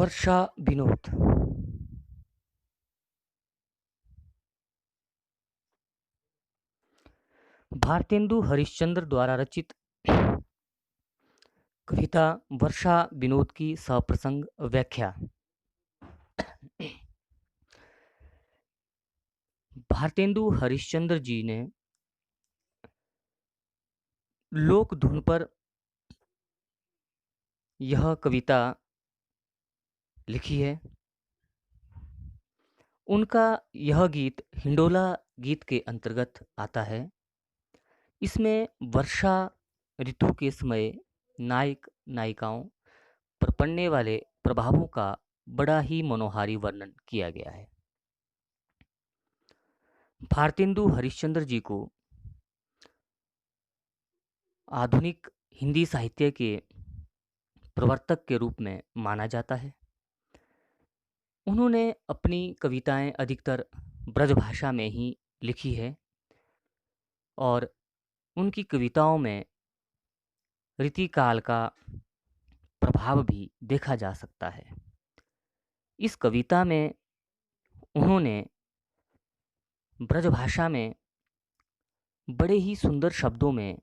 वर्षा विनोद। भारतेंदु हरिश्चंद्र द्वारा रचित कविता वर्षा विनोद की सप्रसंग व्याख्या। भारतेंदु हरिश्चंद्र जी ने लोक धुन पर यह कविता लिखी है। उनका यह गीत हिंडोला गीत के अंतर्गत आता है। इसमें वर्षा ऋतु के समय नायक नायिकाओं पर पड़ने वाले प्रभावों का बड़ा ही मनोहारी वर्णन किया गया है। भारतेंदु हरिश्चंद्र जी को आधुनिक हिंदी साहित्य के प्रवर्तक के रूप में माना जाता है। उन्होंने अपनी कविताएं अधिकतर ब्रजभाषा में ही लिखी है और उनकी कविताओं में रीतिकाल का प्रभाव भी देखा जा सकता है। इस कविता में उन्होंने ब्रजभाषा में बड़े ही सुंदर शब्दों में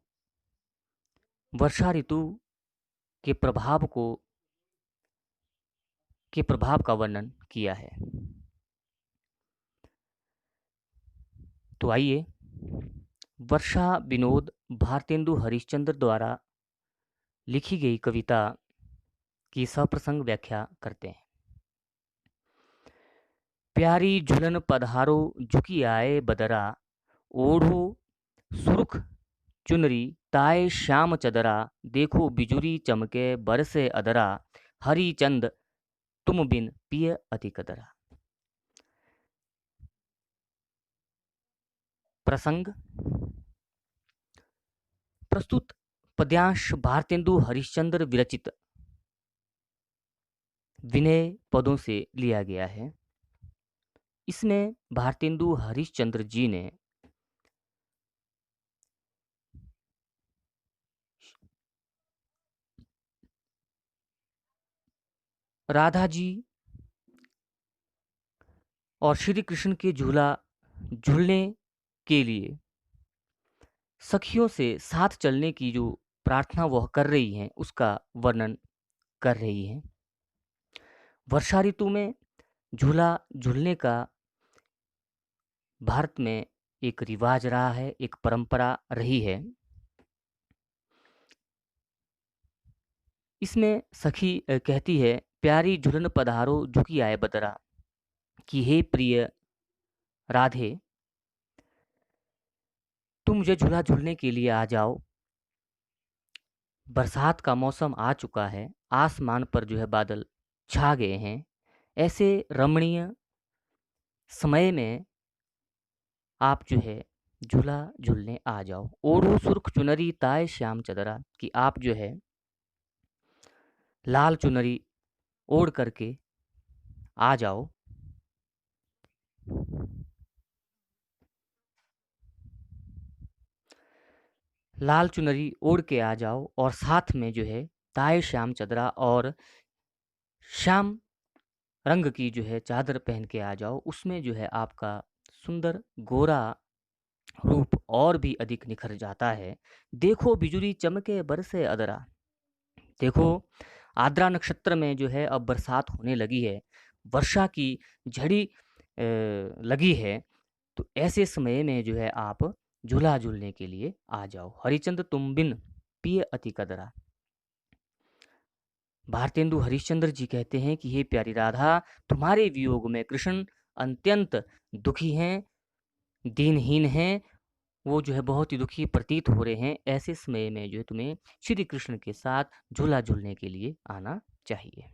वर्षा ऋतु के प्रभाव का वर्णन किया है। तो आइए वर्षा विनोद भारतेंदु हरिश्चंद्र द्वारा लिखी गई कविता की सप्रसंग व्याख्या करते हैं। प्यारी झुलन पधारो झुकी आए बदरा, ओढ़ो सुर्ख चुनरी ताए श्याम चदरा, देखो बिजुरी चमके बरसे अदरा, हरी चंद तुम बिन पिय अति कदरा। प्रसंग। प्रस्तुत पद्यांश भारतेंदु हरिश्चंद्र विरचित विनय पदों से लिया गया है। इसमें भारतेंदु हरिश्चंद्र जी ने राधा जी और श्री कृष्ण के झूलने के लिए सखियों से साथ चलने की जो प्रार्थना वह कर रही हैं उसका वर्णन कर रही हैं। वर्षा ऋतु में झूला झूलने का भारत में एक रिवाज रहा है, एक परंपरा रही है। इसमें सखी कहती है, प्यारी झुलन पधारो झुकी आए बदरा, कि हे प्रिय राधे तुम मुझे झूला झूलने के लिए आ जाओ। बरसात का मौसम आ चुका है, आसमान पर जो है बादल छा गए हैं। ऐसे रमणीय समय में आप जो है झूला झूलने आ जाओ। ओढ़ो सुर्ख चुनरी ताए श्याम चदरा, कि आप जो है लाल चुनरी ओढ़ करके आ जाओ। लाल चुनरी ओढ़ के आ जाओ और साथ में जो है ताए श्याम चदरा और श्याम रंग की जो है चादर पहन के आ जाओ। उसमें जो है आपका सुंदर गोरा रूप और भी अधिक निखर जाता है। देखो बिजुली चमके बरसे अदरा, देखो आद्रा नक्षत्र में जो है अब बरसात होने लगी है, वर्षा की झड़ी लगी है। तो ऐसे समय में जो है आप झूला झूलने के लिए आ जाओ। हरिचंद तुम बिन पिय अति कदरा। भारतेंदु हरिश्चंद्र जी कहते हैं कि हे प्यारी राधा, तुम्हारे वियोग में कृष्ण अत्यंत दुखी हैं, दीनहीन हैं, वो जो है बहुत ही दुखी प्रतीत हो रहे हैं। ऐसे समय में जो है तुम्हें श्री कृष्ण के साथ झूला झूलने के लिए आना चाहिए।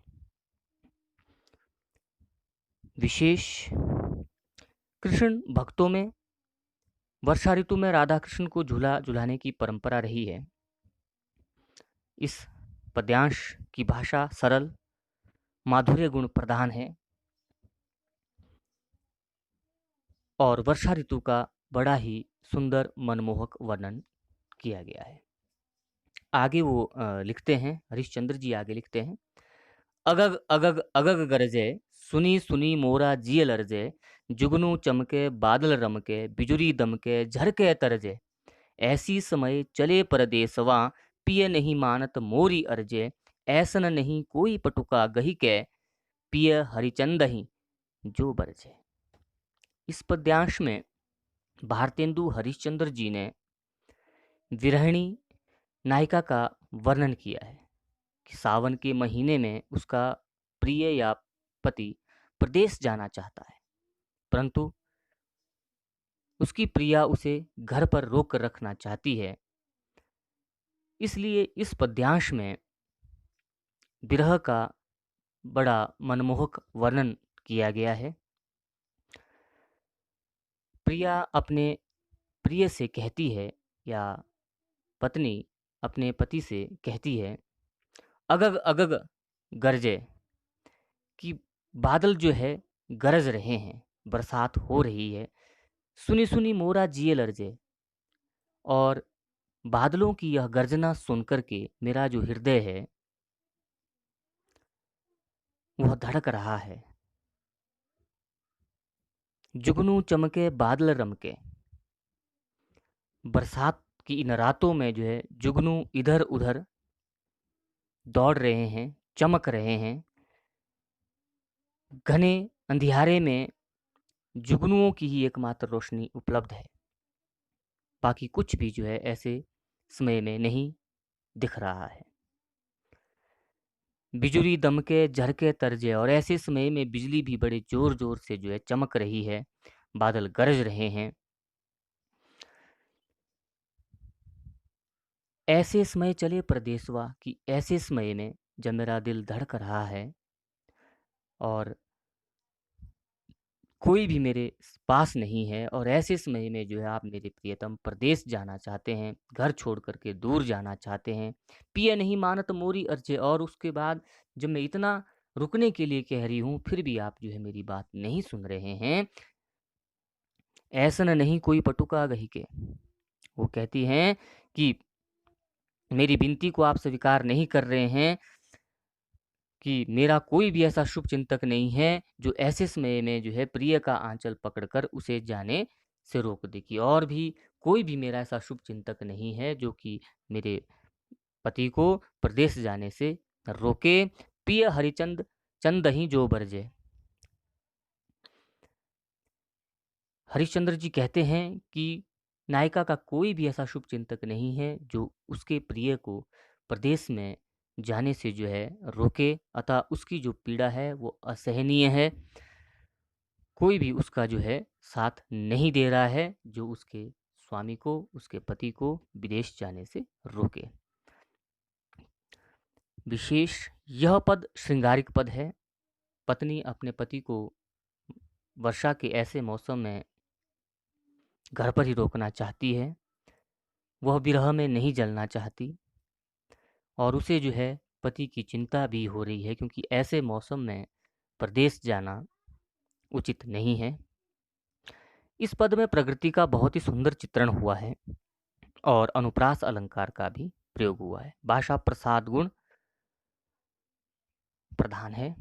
विशेष कृष्ण भक्तों में वर्षा ऋतु में राधा कृष्ण को झूला झुलाने की परंपरा रही है। इस पद्यांश की भाषा सरल माधुर्य गुण प्रधान है और वर्षा ऋतु का बड़ा ही सुंदर मनमोहक वर्णन किया गया है। आगे वो लिखते हैं, हरिश्चंद्र जी आगे लिखते हैं, अगग अगग अगग गरजे, सुनी सुनी मोरा जिय लरजे, जुगनू चमके बादल रमके, बिजुरी दमके झरके तरजे। ऐसी समय चले परदेसवा, पिय नहीं मानत मोरी अर्जे, ऐसन नहीं कोई पटुका गही के, पिय हरिचंदही जो बरजे। इस पद्यांश में भारतेंदु हरिश्चंद्र जी ने विरहिणी नायिका का वर्णन किया है कि सावन के महीने में उसका प्रिय या पति प्रदेश जाना चाहता है, परंतु उसकी प्रिया उसे घर पर रोक कर रखना चाहती है। इसलिए इस पद्यांश में विरह का बड़ा मनमोहक वर्णन किया गया है। प्रिया अपने प्रिय से कहती है या पत्नी अपने पति से कहती है, अगग अगग गरजे, कि बादल जो है गरज रहे हैं, बरसात हो रही है, सुनी सुनी मोरा जिए लरजे, और बादलों की यह गर्जना सुनकर के मेरा जो हृदय है वह धड़क रहा है। जुगनू चमके बादल रमके, बरसात की इन रातों में जो है जुगनू इधर उधर दौड़ रहे हैं, चमक रहे हैं। घने अंधियारे में जुगनुओं की ही एकमात्र रोशनी उपलब्ध है, बाकी कुछ भी जो है ऐसे समय में नहीं दिख रहा है। बिजुली दमके झरके तरजे, और ऐसे समय में बिजली भी बड़े जोर जोर से जो है चमक रही है, बादल गरज रहे हैं। ऐसे समय चले परदेसवा, कि ऐसे समय में जब मेरा दिल धड़क रहा है और कोई भी मेरे पास नहीं है, और ऐसे समय में जो है आप मेरे प्रियतम प्रदेश जाना चाहते हैं, घर छोड़ करके दूर जाना चाहते हैं, पिया नहीं मानत मोरी अर्जे, और उसके बाद जब मैं इतना रुकने के लिए कह रही हूँ फिर भी आप जो है मेरी बात नहीं सुन रहे हैं। ऐसा नहीं कोई पटुका गही के, वो कहती हैं कि मेरी विनती को आप स्वीकार नहीं कर रहे हैं, कि मेरा कोई भी ऐसा शुभ चिंतक नहीं है जो ऐसे समय में जो है प्रिय का आंचल पकड़कर उसे जाने से रोक दे, कि और भी कोई भी मेरा ऐसा शुभ चिंतक नहीं है जो कि मेरे पति को प्रदेश जाने से रोके, पिय हरिचंद चंद ही जो बरजे। हरिश्चंद्र जी कहते हैं कि नायिका का कोई भी ऐसा शुभ चिंतक नहीं है जो उसके प्रिय को प्रदेश में जाने से जो है रोके, अतः उसकी जो पीड़ा है वो असहनीय है। कोई भी उसका जो है साथ नहीं दे रहा है जो उसके स्वामी को, उसके पति को विदेश जाने से रोके। विशेष यह पद श्रृंगारिक पद है। पत्नी अपने पति को वर्षा के ऐसे मौसम में घर पर ही रोकना चाहती है, वह विरह में नहीं जलना चाहती, और उसे जो है पति की चिंता भी हो रही है, क्योंकि ऐसे मौसम में प्रदेश जाना उचित नहीं है। इस पद में प्रकृति का बहुत ही सुंदर चित्रण हुआ है और अनुप्रास अलंकार का भी प्रयोग हुआ है। भाषा प्रसाद गुण प्रधान है।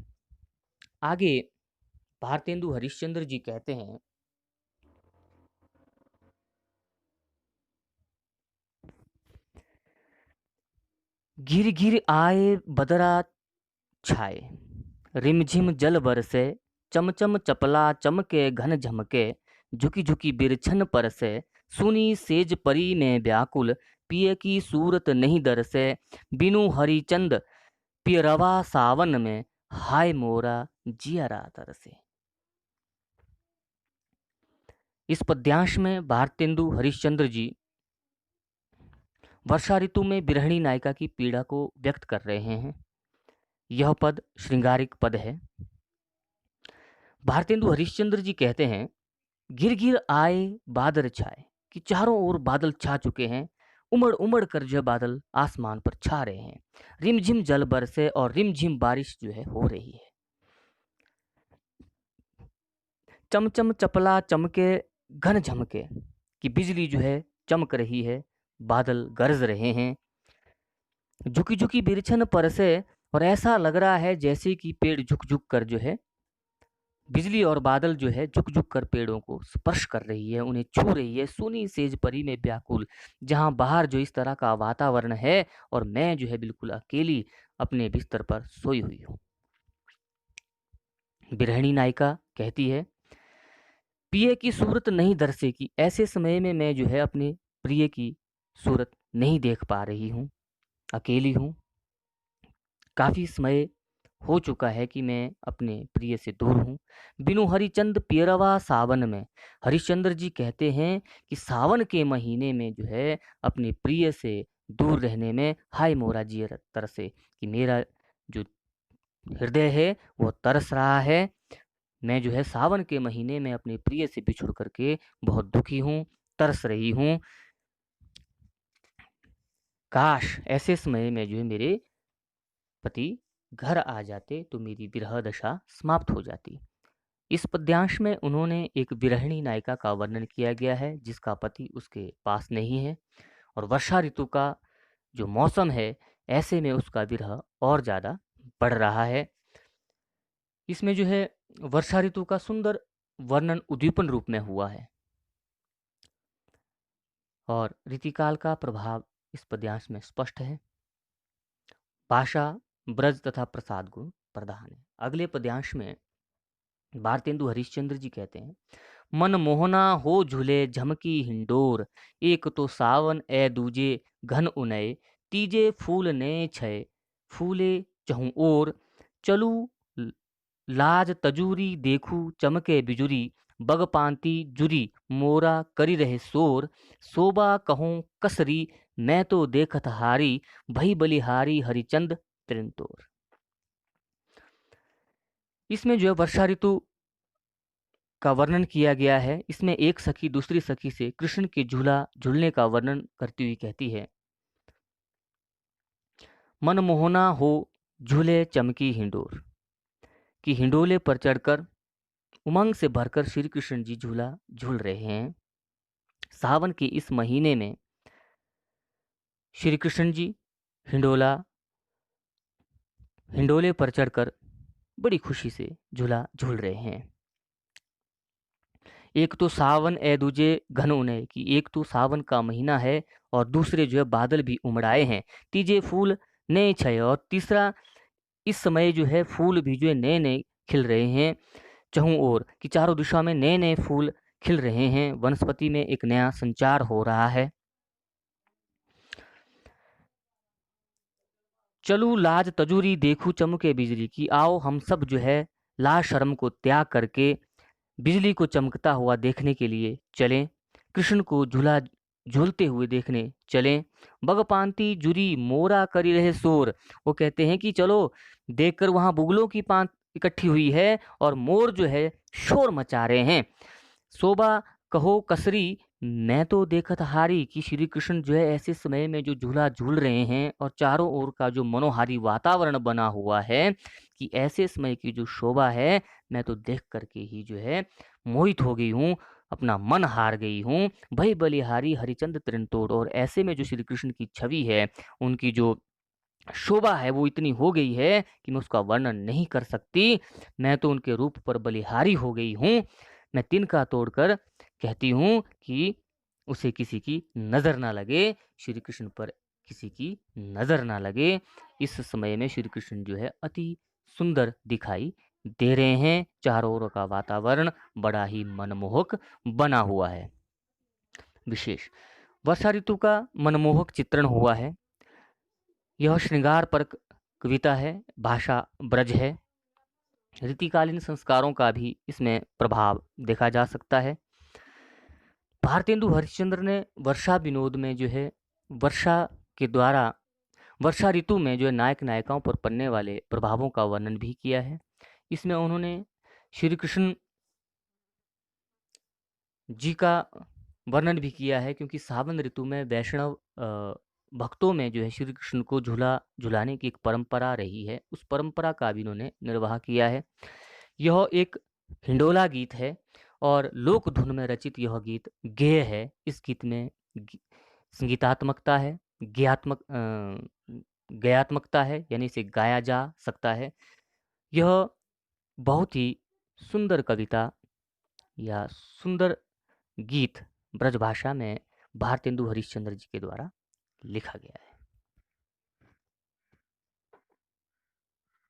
आगे भारतेंदु हरिश्चंद्र जी कहते हैं, गिर गिर आए बदरा छाए, रिमझिम जल बरसे, चमचम चपला चमके घन झमके, झुकी झुकी बिरछन परसे, सुनी सेज परी में व्याकुल, पिय की सूरत नहीं दरसे, बिनु हरिचंद पियरवा सावन में, हाय मोरा जियरा तरसे। इस पद्यांश में भारतेंदु हरिश्चंद्र जी वर्षा ऋतु में बिरहणी नायिका की पीड़ा को व्यक्त कर रहे हैं। यह पद श्रृंगारिक पद है। भारतेंदु हरिश्चंद्र जी कहते हैं, गिर गिर आए बादल छाए, कि चारों ओर बादल छा चुके हैं, उमड़ उमड़ कर जो बादल आसमान पर छा रहे हैं, रिमझिम जल बरसे और रिमझिम बारिश जो है हो रही है, चमचम चपला चमके घन झमके, कि बिजली जो है चमक रही है, बादल गरज रहे हैं, झुकी झुकी बिरछन परसे, और ऐसा लग रहा है जैसे कि पेड़ झुक-झुक कर जो है, बिजली और बादल जो है झुक-झुक कर पेड़ों को स्पर्श कर रही है, उन्हें छू रही है, सुनी सेज परी में व्याकुल। जहाँ बाहर जो इस तरह का वातावरण है और मैं जो है बिल्कुल अकेली अपने बिस्तर पर सोई हुई हूँ। बिरहणी नायिका कहती है, प्रिय की सूरत नहीं दर्शेगी। ऐसे समय में मैं जो है अपने प्रिय की सूरत नहीं देख पा रही हूँ, अकेली हूँ। काफ़ी समय हो चुका है कि मैं अपने प्रिय से दूर हूँ। बिनु हरिचंद पियरवा सावन में। हरिश्चंद्र जी कहते हैं कि सावन के महीने में जो है अपने प्रिय से दूर रहने में हाय मोरा जिय तरसे, कि मेरा जो हृदय है वो तरस रहा है। मैं जो है सावन के महीने में अपने प्रिय से बिछुड़ करके बहुत दुखी हूँ, तरस रही हूँ। काश ऐसे समय में जो है मेरे पति घर आ जाते तो मेरी विरह दशा समाप्त हो जाती। इस पद्यांश में उन्होंने एक विरहिणी नायिका का वर्णन किया गया है जिसका पति उसके पास नहीं है, और वर्षा ऋतु का जो मौसम है ऐसे में उसका विरह और ज़्यादा बढ़ रहा है। इसमें जो है वर्षा ऋतु का सुंदर वर्णन उद्दीपन रूप में हुआ है और रीतिकाल का प्रभाव इस पद्यांश में स्पष्ट है। भाषा ब्रज तथा प्रसाद गुण प्रधान है। अगले पद्यांश में भारतेंदु हरिश्चंद्र जी कहते हैं, मन मोहना हो झूले झमकी हिंडोर, एक तो सावन ए दूजे घन उनय, तीजे फूल ने छय फूले चहु ओर, चलू ल- लाज तजूरी देखू चमके बिजुरी, बगपांती जुरी मोरा करी रहे शोर, शोभा कहूँ कसरी मैं तो देखत हारी, भई बलिहारी हरिचंद त्रिंतोर। इसमें जो है वर्षा ऋतु का वर्णन किया गया है। इसमें एक सखी दूसरी सखी से कृष्ण के झूला झूलने का वर्णन करती हुई कहती है, मन मोहना हो झूले चमकी हिंडोर, कि हिंडोले पर चढ़कर उमंग से भरकर श्री कृष्ण जी झूला झूल रहे हैं। सावन के इस महीने में श्री कृष्ण जी हिंडोला हिंडोले पर चढ़कर बड़ी खुशी से झूला झूल रहे हैं। एक तो सावन ए दूजे घन उनय, कि एक तो सावन का महीना है और दूसरे जो है बादल भी उमड़ाए हैं। तीजे फूल नए छय, और तीसरा इस समय जो है फूल भी जो है नए नए खिल रहे हैं चहु ओर, कि चारों दिशा में नए नए फूल खिल रहे हैं, वनस्पति में एक नया संचार हो रहा है। चलू लाज तजूरी देखू चमके बिजली, की आओ हम सब जो है लाज शर्म को त्याग करके बिजली को चमकता हुआ देखने के लिए चलें, कृष्ण को झूला झूलते हुए देखने चलें। बगपांती जुरी मोरा करी रहे शोर, वो कहते हैं कि चलो देखकर वहां बुगलों की पांत इकट्ठी हुई है और मोर जो है शोर मचा रहे हैं। शोभा कहो कसरी मैं तो देखत हारी, कि श्री कृष्ण जो है ऐसे समय में जो झूला झूल रहे हैं और चारों ओर का जो मनोहारी वातावरण बना हुआ है, कि ऐसे समय की जो शोभा है मैं तो देख करके ही जो है मोहित हो गई हूँ, अपना मन हार गई हूँ। भई बलिहारी हरिचंद त्रिनतोड़, और ऐसे में जो श्री कृष्ण की छवि है, उनकी जो शोभा है वो इतनी हो गई है कि मैं उसका वर्णन नहीं कर सकती। मैं तो उनके रूप पर बलिहारी हो गई हूँ। मैं तिनका तोड़कर कहती हूँ कि उसे किसी की नज़र ना लगे, श्री कृष्ण पर किसी की नज़र ना लगे। इस समय में श्री कृष्ण जो है अति सुंदर दिखाई दे रहे हैं। चारों ओर का वातावरण बड़ा ही मनमोहक बना हुआ है। विशेष वर्षा ऋतु का मनमोहक चित्रण हुआ है। यह श्रृंगार पर कविता है, भाषा ब्रज है। रीतिकालीन संस्कारों का भी इसमें प्रभाव देखा जा सकता है। भारतेंदु हरिश्चंद्र ने वर्षा विनोद में जो है वर्षा के द्वारा वर्षा ऋतु में जो है नायक नायिकाओं पर पड़ने वाले प्रभावों का वर्णन भी किया है। इसमें उन्होंने श्री कृष्ण जी का वर्णन भी किया है, क्योंकि सावन ऋतु में वैष्णव भक्तों में जो है श्री कृष्ण को झूला झुलाने की एक परंपरा रही है, उस परंपरा का भी इन्होंने निर्वाह किया है। यह एक हिंडोला गीत है और लोक धुन में रचित यह गीत गेय है। इस गीत में संगीतात्मकता है, गयात्मकता है, यानी इसे गाया जा सकता है। यह बहुत ही सुंदर कविता या सुंदर गीत ब्रजभाषा में भारतेंदु हरिश्चंद्र जी के द्वारा लिखा गया है।